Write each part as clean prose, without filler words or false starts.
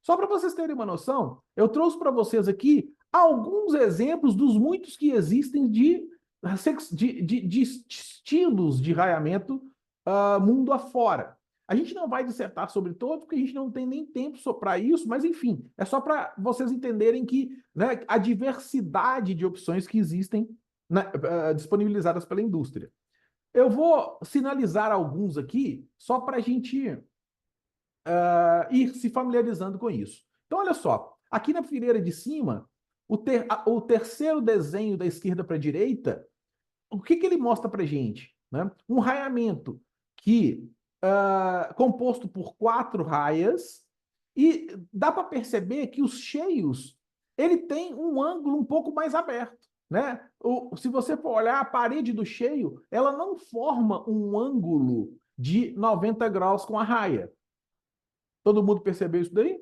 Só para vocês terem uma noção, eu trouxe para vocês aqui alguns exemplos dos muitos que existem de estilos de raiamento mundo afora. A gente não vai dissertar sobre todos, porque a gente não tem nem tempo para isso, mas enfim, é só para vocês entenderem que, né, a diversidade de opções que existem, né, disponibilizadas pela indústria. Eu vou sinalizar alguns aqui, só para a gente ir se familiarizando com isso. Então, olha só, aqui na fileira de cima, o terceiro desenho da esquerda para a direita, o que ele mostra para a gente? Né? Um raiamento que composto por 4 raias, e dá para perceber que os cheios ele tem um ângulo um pouco mais aberto. Né? Se você for olhar a parede do cheio, ela não forma um ângulo de 90 graus com a raia. Todo mundo percebeu isso daí?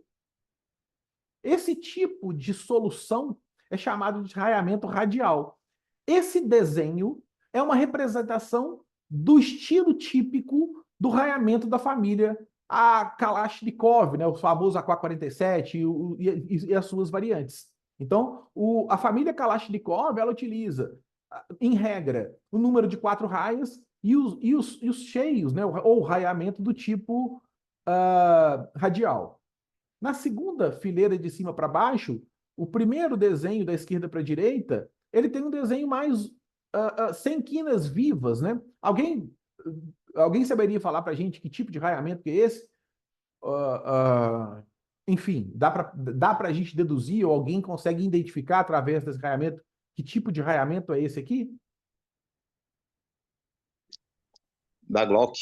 Esse tipo de solução é chamado de raiamento radial. Esse desenho é uma representação do estilo típico do raiamento da família a Kalashnikov, né, o famoso AK-47 e as suas variantes. Então, a família Kalashnikov, ela utiliza, em regra, o número de 4 raias e os cheios, né, ou raiamento do tipo radial. Na segunda fileira de cima para baixo, o primeiro desenho da esquerda para a direita, ele tem um desenho mais sem quinas vivas, né? Alguém saberia falar para a gente que tipo de raiamento que é esse? Enfim, dá para a gente deduzir, ou alguém consegue identificar através desse raiamento que tipo de raiamento é esse aqui? Da Glock.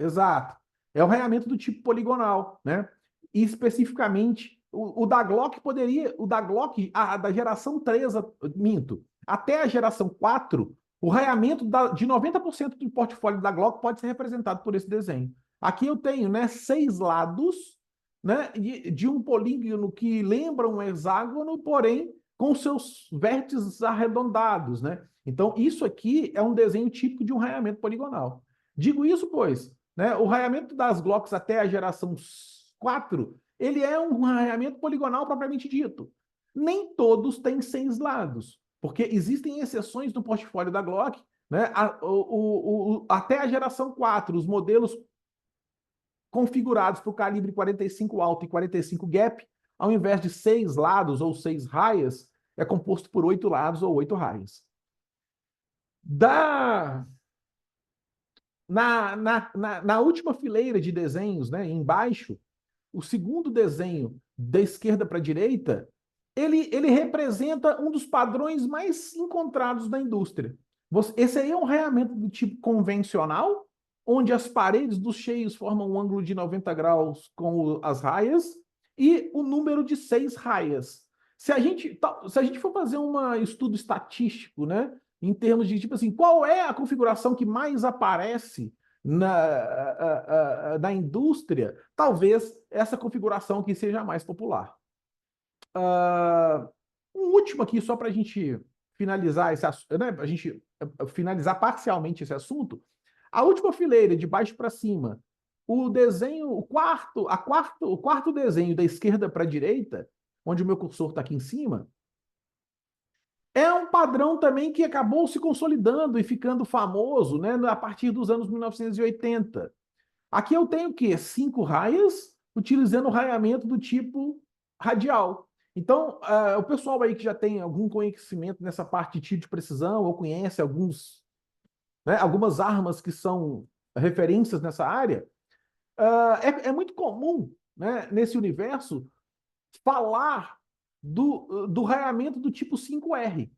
Exato. É o raiamento do tipo poligonal, né? E especificamente, o da Glock poderia, o da Glock, da geração 3, minto, até a geração 4, o raiamento de 90% do portfólio da Glock pode ser representado por esse desenho. Aqui eu tenho, né, 6 lados, né, de um polígono que lembra um hexágono, porém com seus vértices arredondados, né? Então, isso aqui é um desenho típico de um raiamento poligonal. Digo isso, pois, né, o raiamento das Glocks até a geração 4, ele é um raiamento poligonal propriamente dito. Nem todos têm 6 lados, porque existem exceções no portfólio da Glock, né, até a geração 4, os modelos configurados para o calibre 45 alto e 45 gap, ao invés de 6 lados ou 6 raias, é composto por 8 lados ou 8 raias. Na última fileira de desenhos, né, embaixo, o segundo desenho da esquerda para a direita, ele representa um dos padrões mais encontrados na indústria. Esse aí é um raiamento do tipo convencional, onde as paredes dos cheios formam um ângulo de 90 graus com as raias e o número de 6 raias. Se a gente for fazer um estudo estatístico, né, em termos de, tipo assim, qual é a configuração que mais aparece na indústria, talvez essa configuração aqui seja a mais popular. Um último aqui, só para a gente finalizar esse assunto, né, a gente finalizar parcialmente esse assunto. A última fileira, de baixo para cima, o desenho, o quarto desenho da esquerda para a direita, onde o meu cursor está aqui em cima, é um padrão também que acabou se consolidando e ficando famoso, né, a partir dos anos 1980. Aqui eu tenho o quê? 5 raias, utilizando o raiamento do tipo radial. Então, o pessoal aí que já tem algum conhecimento nessa parte de tiro de precisão, ou conhece algumas armas que são referências nessa área, é muito comum, né, nesse universo falar do raiamento do tipo 5R.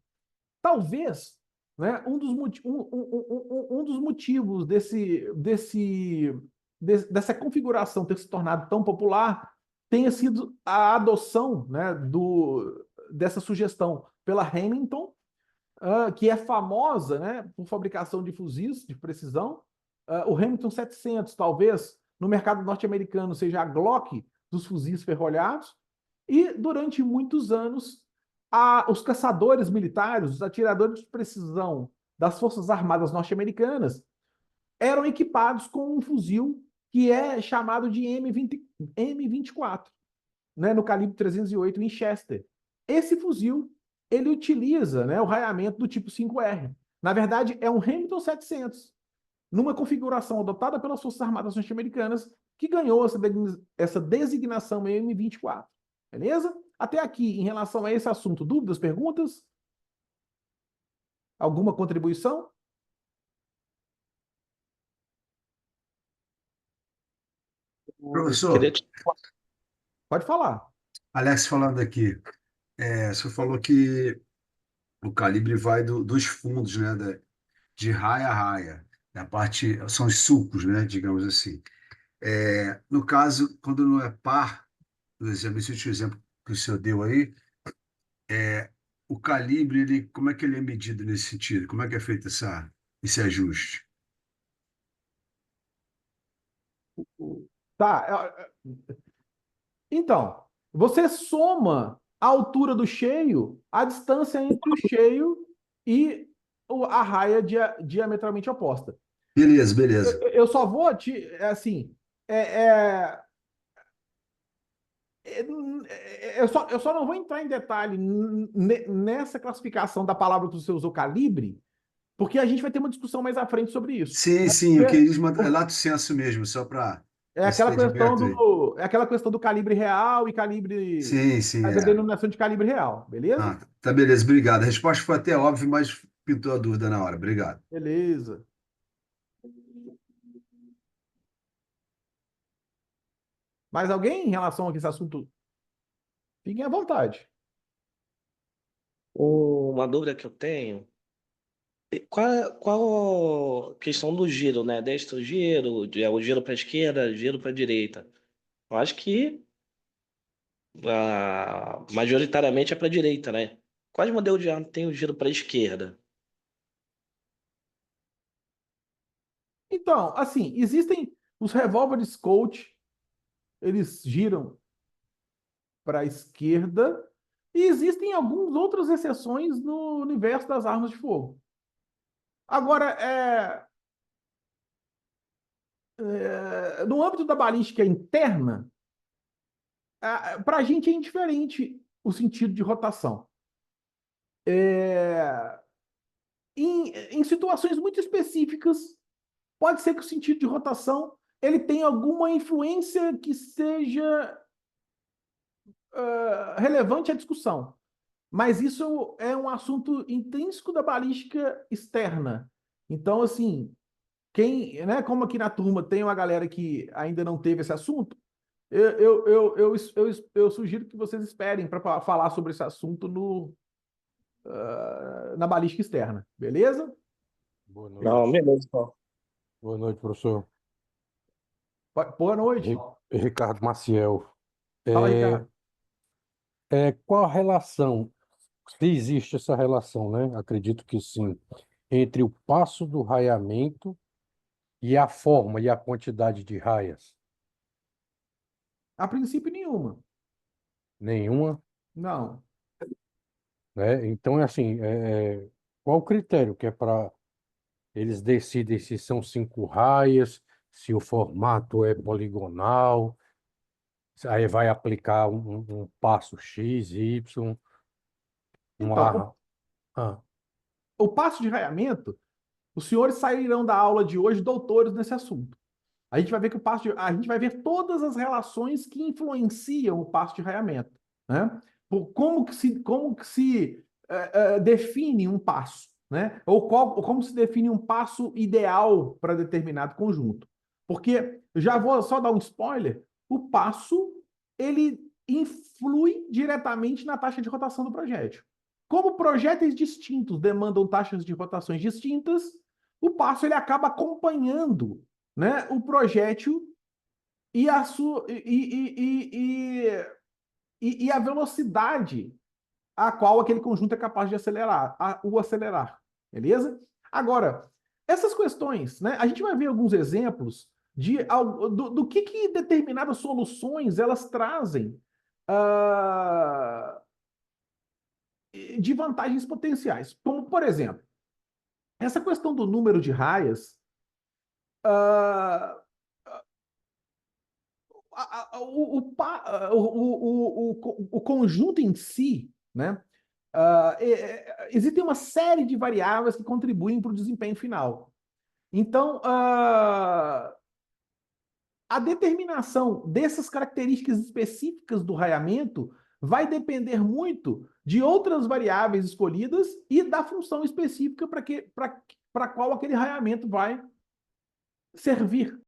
Talvez, né, um dos motivos dessa configuração ter se tornado tão popular tenha sido a adoção, né, dessa sugestão pela Remington, que é famosa, né, por fabricação de fuzis de precisão. O Remington 700, talvez, no mercado norte-americano, seja a Glock dos fuzis ferrolhados. E, durante muitos anos, os caçadores militares, os atiradores de precisão das Forças Armadas norte-americanas, eram equipados com um fuzil que é chamado de M24, né, no calibre 308 Winchester. Esse fuzil, ele utiliza, né, o raiamento do tipo 5R. Na verdade, é um Remington 700, numa configuração adotada pelas Forças Armadas norte-americanas, que ganhou essa designação M24. Beleza? Até aqui, em relação a esse assunto, dúvidas, perguntas? Alguma contribuição? Professor, Pode falar. Alex falando aqui, o senhor falou que o calibre vai dos fundos, né, de raia a raia, a parte, são os sulcos, né, digamos assim. No caso, quando não é par, por exemplo, esse último exemplo que o senhor deu aí, o calibre, como é que ele é medido nesse sentido? Como é que é feito esse ajuste? Tá. Então, você soma a altura do cheio, a distância entre o cheio e a raia diametralmente oposta. Beleza, beleza. Eu só vou assim, é, é, eu só não vou entrar em detalhe nessa classificação da palavra que você usou, calibre, porque a gente vai ter uma discussão mais à frente sobre isso. Sim, sim, eu queria é lato senso mesmo, só para É ver se aquela está de questão perto aí. do calibre real e calibre, Sim, sim, a denominação de calibre real, beleza? Ah, tá, beleza, obrigado. A resposta foi até óbvia, mas pintou a dúvida na hora. Obrigado. Beleza. Mais alguém em relação a esse assunto? Fiquem à vontade. Uma dúvida que eu tenho, qual a questão do giro, né? Destro giro, o giro para a esquerda, giro para a direita. Eu acho que majoritariamente é para a direita, né? Quais modelos de arma tem o giro para a esquerda? Então, assim, existem os revólveres Colt, eles giram para a esquerda, e existem algumas outras exceções no universo das armas de fogo. Agora, no âmbito da balística interna, para a gente é indiferente o sentido de rotação. Em situações muito específicas, pode ser que o sentido de rotação ele tenha alguma influência que seja relevante à discussão. Mas isso é um assunto intrínseco da balística externa. Então, assim, como aqui na turma tem uma galera que ainda não teve esse assunto, eu sugiro que vocês esperem para falar sobre esse assunto na balística externa, beleza? Boa noite. Não, beleza, então. Boa noite, professor. Boa noite. Ricardo Maciel. Fala, Ricardo. Qual a relação, se existe essa relação, né? Acredito que sim, entre o passo do raiamento e a forma e a quantidade de raias? A princípio, nenhuma. Nenhuma, Não. né? Então, é assim, qual o critério que é para eles decidem se são 5 raias, se o formato é poligonal, aí vai aplicar um passo X, Y, Então, uma... Ah, o passo de raiamento, os senhores sairão da aula de hoje doutores nesse assunto. A gente vai ver que a gente vai ver todas as relações que influenciam o passo de raiamento, né? Como que se define um passo, né? Ou como se define um passo ideal para determinado conjunto. Porque já vou só dar um spoiler, o passo ele influi diretamente na taxa de rotação do projétil. Como projéteis distintos demandam taxas de rotações distintas, o passo ele acaba acompanhando, né, o projétil e a velocidade a qual aquele conjunto é capaz de acelerar, beleza? Agora, essas questões, né, a gente vai ver alguns exemplos do que determinadas soluções elas trazem de vantagens potenciais. Como, por exemplo, essa questão do número de raias, o conjunto em si, né? Existem uma série de variáveis que contribuem para o desempenho final. Então, a determinação dessas características específicas do raiamento vai depender muito de outras variáveis escolhidas e da função específica para qual aquele raiamento vai servir.